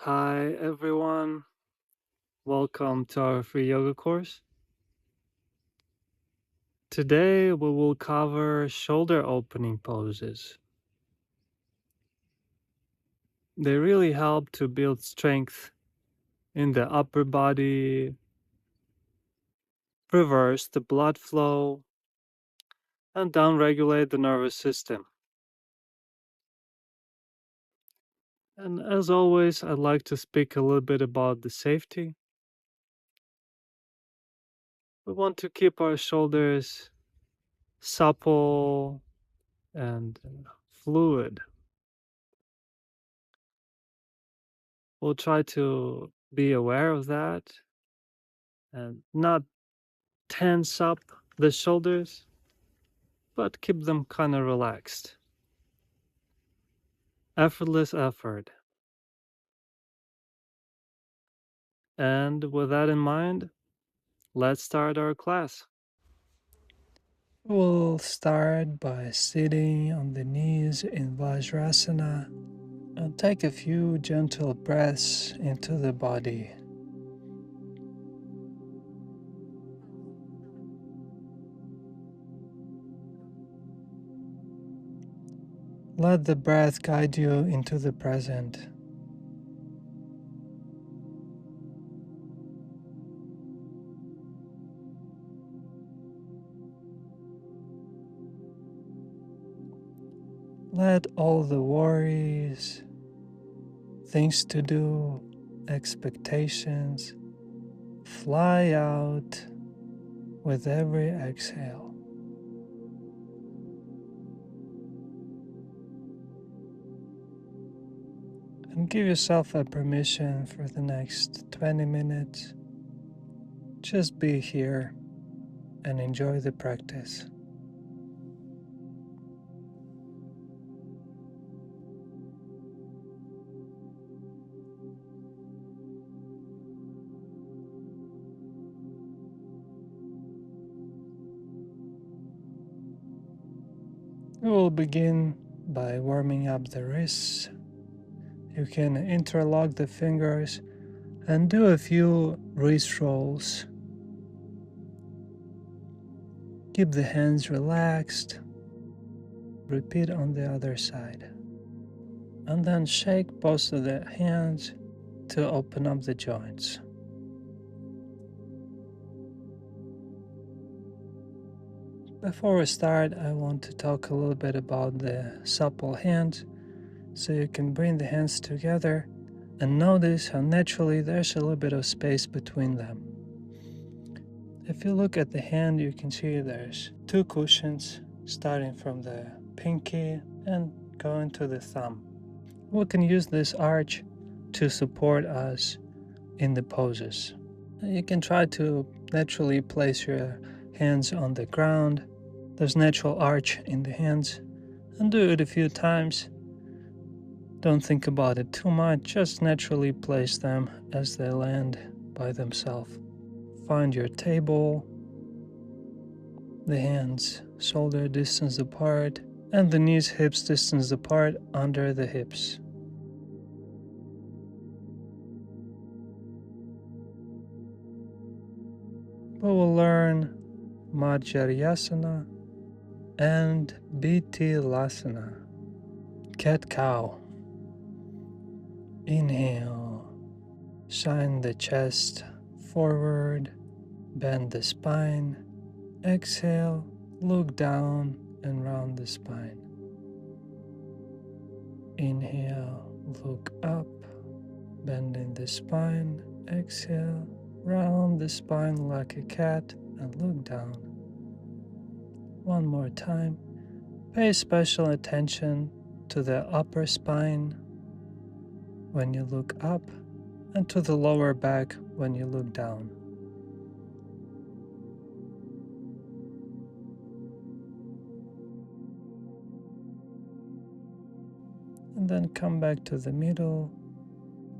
Hi everyone, welcome to our free yoga course. Today we will cover shoulder opening poses. They really help to build strength in the upper body, reverse the blood flow, and downregulate the nervous system. And as always, I'd like to speak a little bit about the safety. We want to keep our shoulders supple and fluid. We'll try to be aware of that and not tense up the shoulders, but keep them kind of relaxed. Effortless effort. And with that in mind, let's start our class. We'll start by sitting on the knees in Vajrasana and take a few gentle breaths into the body. Let the breath guide you into the present. Let all the worries, things to do, expectations fly out with every exhale. And give yourself a permission for the next 20 minutes. Just be here and enjoy the practice. We will begin by warming up the wrists. You can interlock the fingers and do a few wrist rolls. Keep the hands relaxed. Repeat on the other side. And then shake both of the hands to open up the joints. Before we start, I want to talk a little bit about the supple hands, so you can bring the hands together and notice how naturally there's a little bit of space between them. If you look at the hand, you can see there's two cushions starting from the pinky and going to the thumb. We can use this arch to support us in the poses. You can try to naturally place your hands on the ground. There's natural arch in the hands, and do it a few times. Don't think about it too much, just naturally place them as they land by themselves. Find your table, the hands shoulder distance apart, and the knees hips distance apart under the hips. We will learn Marjaryasana and Bitilasana. Cat-cow. Inhale, shine the chest forward, bend the spine. Exhale, look down and round the spine. Inhale, look up, bending the spine. Exhale, round the spine like a cat and look down. One more time. Pay special attention to the upper spine when you look up and to the lower back when you look down. And then come back to the middle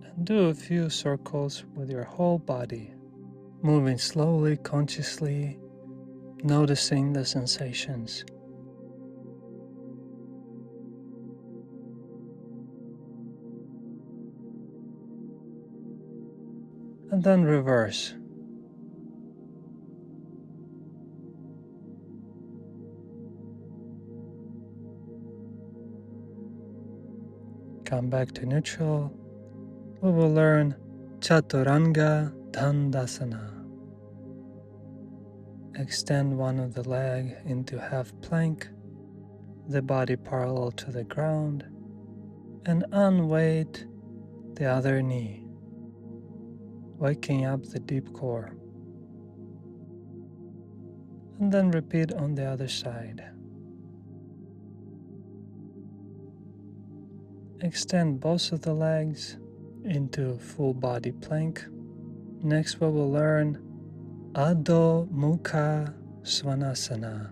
and do a few circles with your whole body, moving slowly, consciously, noticing the sensations. and then reverse. Come back to neutral. We will learn Chaturanga Dandasana. Extend one of the leg into half plank, the body parallel to the ground, and unweight the other knee, waking up the deep core. And then repeat on the other side. Extend both of the legs into full body plank. Next we will learn Adho, Mukha, Svanasana,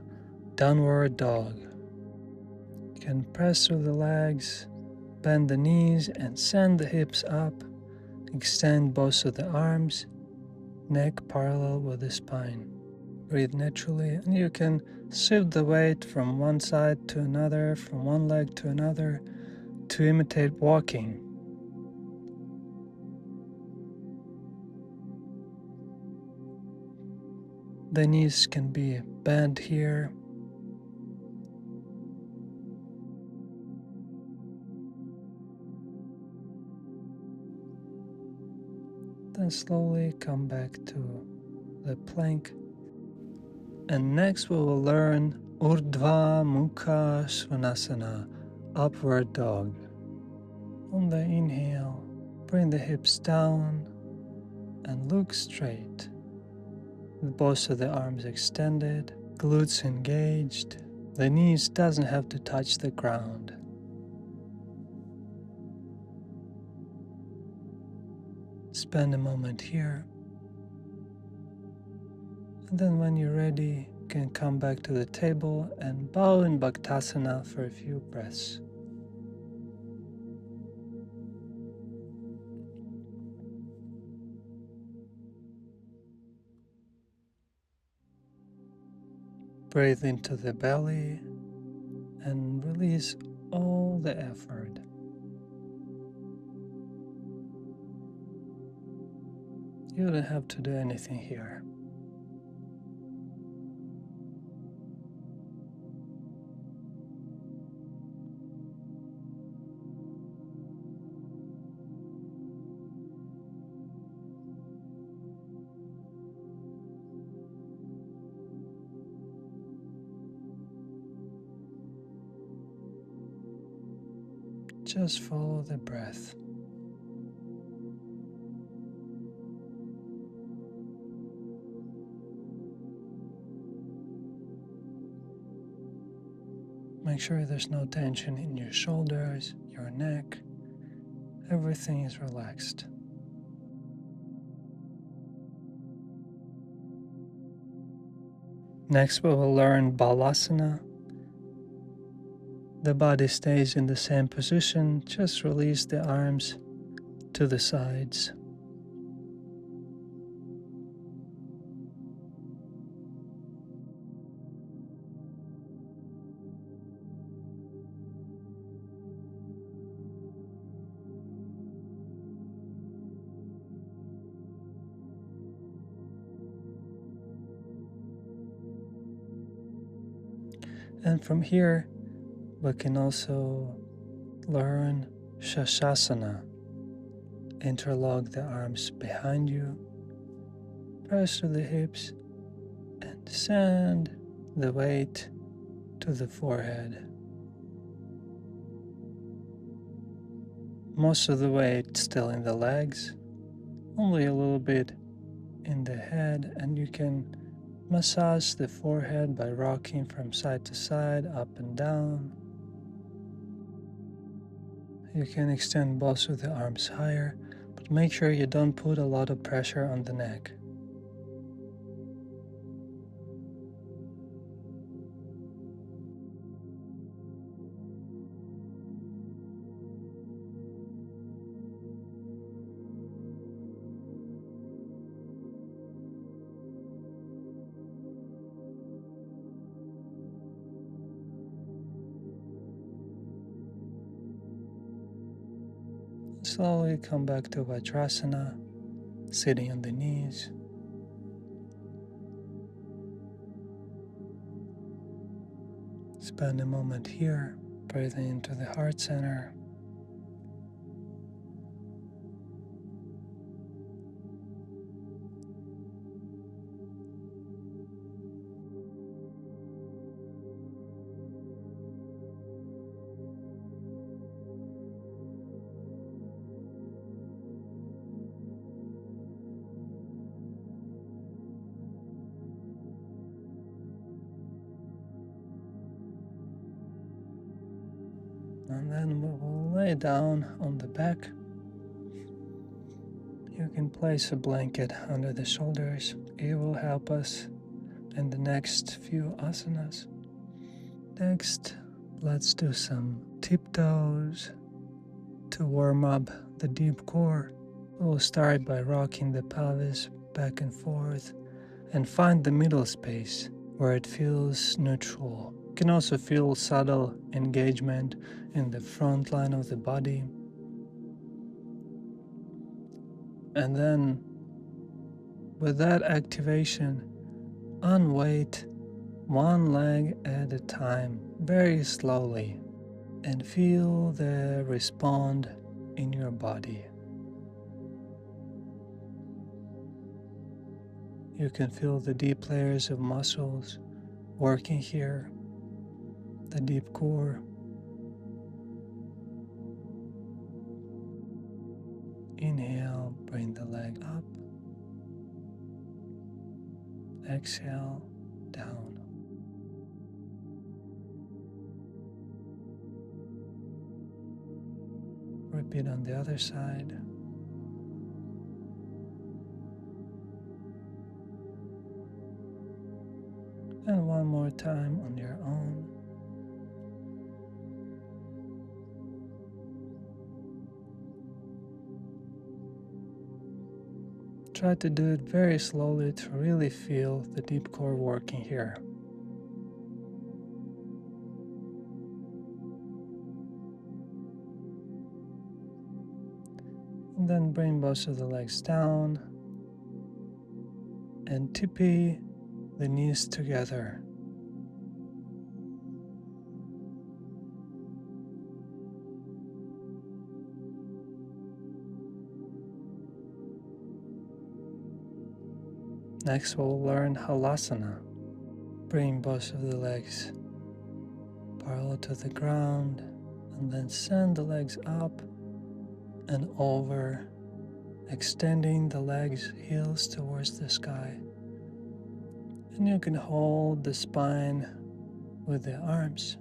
downward dog. You can press through the legs, bend the knees and send the hips up. Extend both of the arms, neck parallel with the spine. Breathe naturally, and you can shift the weight from one side to another, from one leg to another, to imitate walking. The knees can be bent here. Then slowly come back to the plank. And next we will learn Urdhva, Mukha, Svanasana, upward dog. On the inhale, bring the hips down and look straight. With both of the arms extended, glutes engaged. The knees doesn't have to touch the ground. Spend a moment here. And then when you're ready, you can come back to the table and bow in Bhaktasana for a few breaths. Breathe into the belly and release all the effort. You don't have to do anything here. Just follow the breath. Make sure there's no tension in your shoulders, your neck. Everything is relaxed. Next we will learn Balasana. The body stays in the same position, just release the arms to the sides. And from here, we can also learn Shashankasana. Interlock the arms behind you, press through the hips, and send the weight to the forehead. Most of the weight still in the legs, only a little bit in the head, and you can massage the forehead by rocking from side to side, up and down. You can extend both of the arms higher, but make sure you don't put a lot of pressure on the neck. Slowly come back to Vajrasana. sitting on the knees. Spend a moment here, breathing into the heart center. And then we will lay down on the back. You can place a blanket under the shoulders. It will help us in the next few asanas. Next, let's do some tiptoes to warm up the deep core. We'll start by rocking the pelvis back and forth and find the middle space where it feels neutral. You can also feel subtle engagement in the front line of the body. And then, with that activation, unweight one leg at a time, very slowly, and feel the response in your body. You can feel the deep layers of muscles working here, the deep core. Inhale, bring the leg up. Exhale, down. Repeat on the other side. And one more time on your own. Try to do it very slowly to really feel the deep core working here. And then bring both of the legs down and tippy the knees together. Next we'll learn Halasana. Bring both of the legs parallel to the ground and then send the legs up and over, extending the legs heels towards the sky. And you can hold the spine with the arms.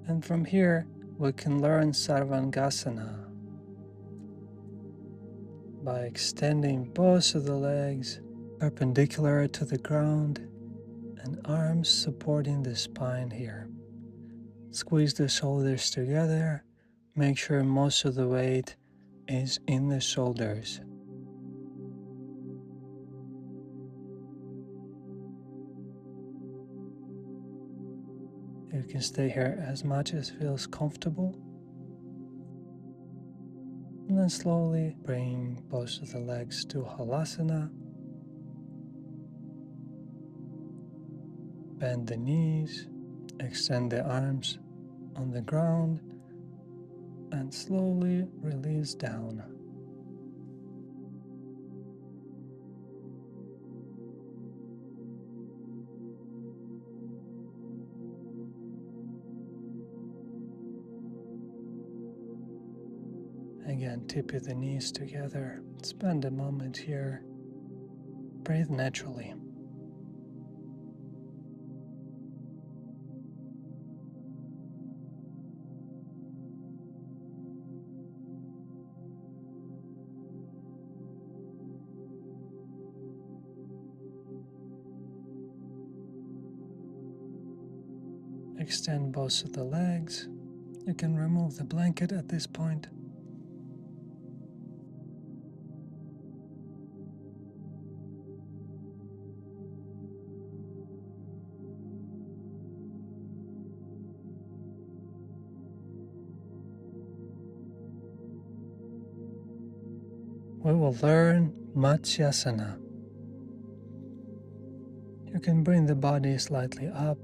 And from here we can learn Sarvangasana by extending both of the legs perpendicular to the ground and arms supporting the spine here. Squeeze the shoulders together. Make sure most of the weight is in the shoulders. You can stay here as much as feels comfortable. And then slowly bring both of the legs to Halasana. Bend the knees, extend the arms on the ground, and slowly release down. Again, tippy the knees together. Spend a moment here. Breathe naturally. Extend both of the legs. You can remove the blanket at this point. we will learn Matsyasana. You can bring the body slightly up,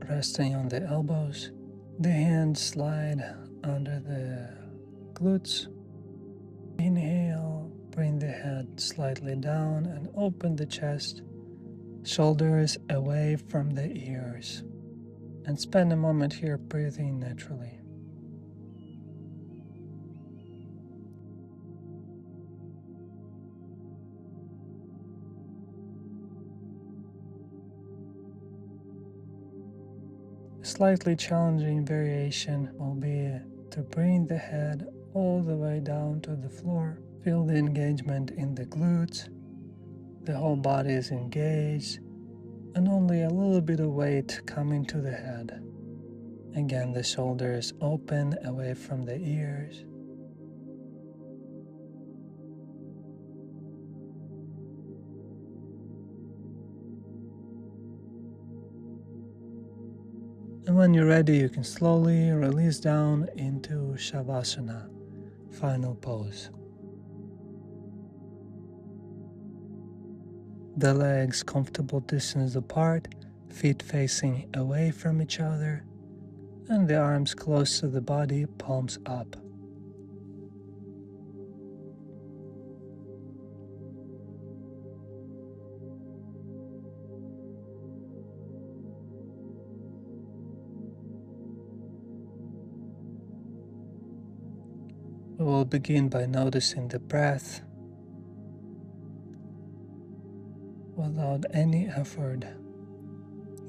resting on the elbows. The hands slide under the glutes. Inhale, bring the head slightly down and open the chest, shoulders away from the ears. And spend a moment here breathing naturally. A slightly challenging variation will be to bring the head all the way down to the floor. Feel the engagement in the glutes. The whole body is engaged and only a little bit of weight coming to the head. Again, the shoulders open away from the ears. And when you're ready, you can slowly release down into Savasana, final pose. The legs comfortable distance apart, feet facing away from each other, and the arms close to the body, palms up. We will begin by noticing the breath without any effort,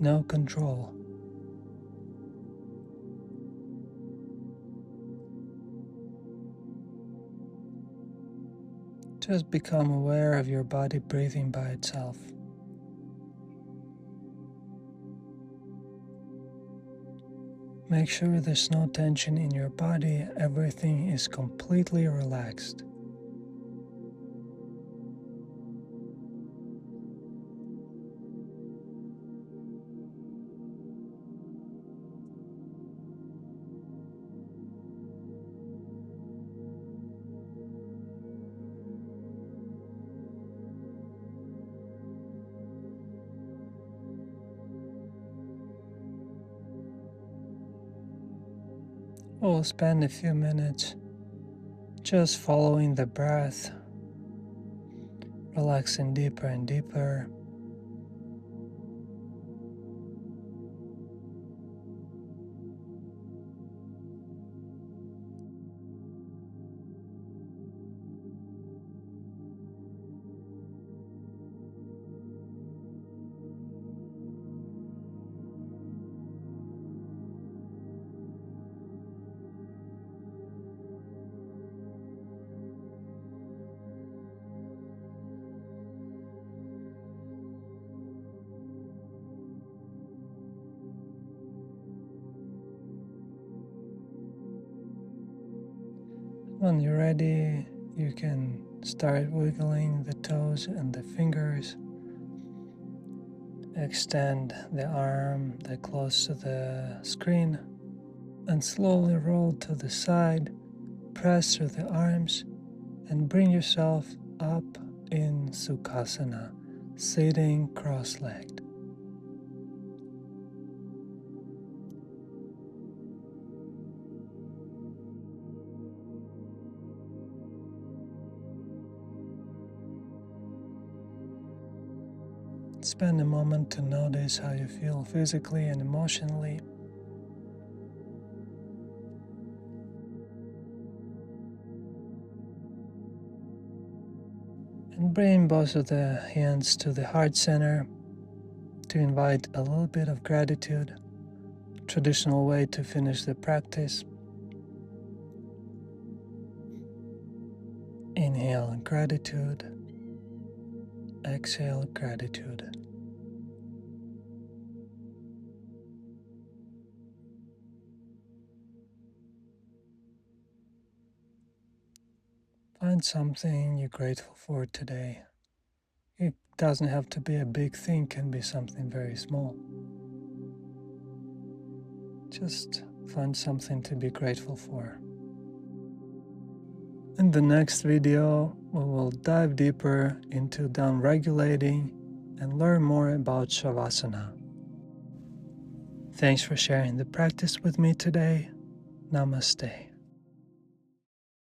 no control. Just become aware of your body breathing by itself. Make sure there's no tension in your body, everything is completely relaxed. We'll spend a few minutes just following the breath, relaxing deeper and deeper. When you're ready, you can start wiggling the toes and the fingers. Extend the arm that close to the screen and slowly roll to the side. Press through the arms and bring yourself up in Sukhasana, sitting cross-legged. Spend a moment to notice how you feel physically and emotionally. And bring both of the hands to the heart center to invite a little bit of gratitude, traditional way to finish the practice. Inhale gratitude, exhale gratitude. Find something you're grateful for today. It doesn't have to be a big thing, it can be something very small. Just find something to be grateful for. In the next video, we will dive deeper into down-regulating and learn more about Savasana. Thanks for sharing the practice with me today. Namaste.